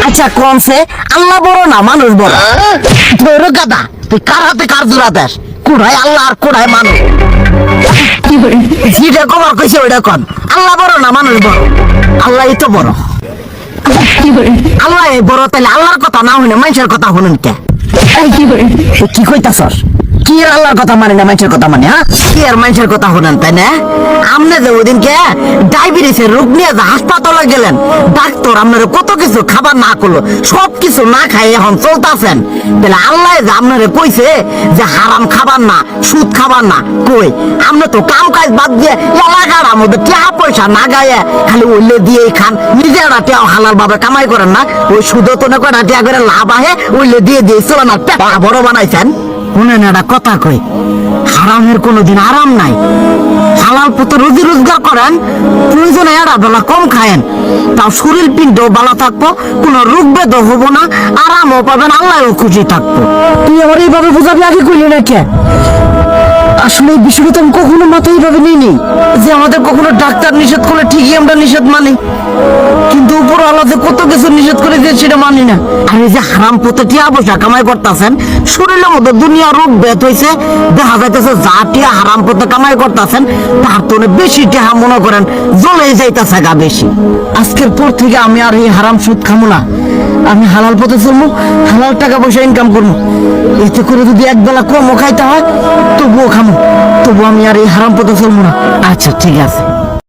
আচ্ছা কোনছে আল্লাহ বড় না মানুষ বড়? তোর গাদা তুই কার হাতে কার জোড়া দেশ? কোড়ায় আল্লাহ আর কোড়ায় মানুষ। যেটা কবার কইছে ওইটা কন। আল্লাহ বড় না মানুষ বড়? আল্লাহই তো বড়। আল্লাহ বড়, তাইলে আল্লাহর কথা না শুনে মানুষের কথা শুনুন কে? কি কইতাছস? কি আর আল্লাহর কথা মানে না মানুষের কথা মানে? হ্যাঁ, কি আর মানুষের কথা শুনেন তাই না? আপনি যে ওদিনকে ডায়াবেটিসের রোগ নিয়ে যে হাসপাতালে গেলেন, ডাক্তার আপনার কত কিছু খাবার না করলো, সব কিছু না খাই এখন চলতেছেন, তাহলে আল্লাহ যে আপনারে কইছে যে হারাম খাবার না, সুদ খাবার না, কই আপনি তো কাম কাজ বাদ দিয়ে এলাকার মধ্যে টাকা পয়সা না গায়ে খালি ওইলে দিয়েই খান, নিজেরা টেও হালাল ভাবে কামাই করেন না, ওই সুদ তো না কয়টা টাকা করে লাভ আহে ওইলে দিয়ে দিয়ে চলেন আর পেট বড় বানাইছেন। শুনেন একটা কথা কই, হারামের কোনোদিন আরাম নাই। হালাল পথে রুজি রোজগার করেন, প্রয়োজনে এরা বেলা কম খায়েন, তাও শরীর পিণ্ড ভালো থাকবো, কোনো রোগ বেদ হবো না, আরামও পাবেন, আল্লাহও খুশি থাকবো। তুই আমার এইভাবে বোঝাবি আগে কইলি না কে? আসলে এই বিষয়টা তো আমি কখনো মাথায় এইভাবে নিইনি যে আমাদের কখনো ডাক্তার নিষেধ করলে ঠিকই আমরা নিষেধ মানি, কিন্তু উপর আল্লাহ যে কত কিছু নিষেধ করে দিয়ে সেটা মানি না। আর এই যে হারাম পথে টিয়া পয়সা কামাই করতেছেন, শরীরের মধ্যে দুনিয়া রোগ বেদ হয়েছে, দেখা যাইতেছে যা টিয়া হারাম পথে কামাই করতেছেন তার তো বেশি টিয়া মনে করেন জ্বলে যাইতেছে গা বেশি। আজকের পর থেকে আমি আর এই হারাম সুদ খামো না, আমি হালাল পথে চলবো, হালাল টাকা পয়সা ইনকাম করবো। এতে করে যদি একবেলা কমও খাইতে হয় তবুও খামো, তবু আমি আর এই হারাম পথে চলবো না। আচ্ছা ঠিক আছে।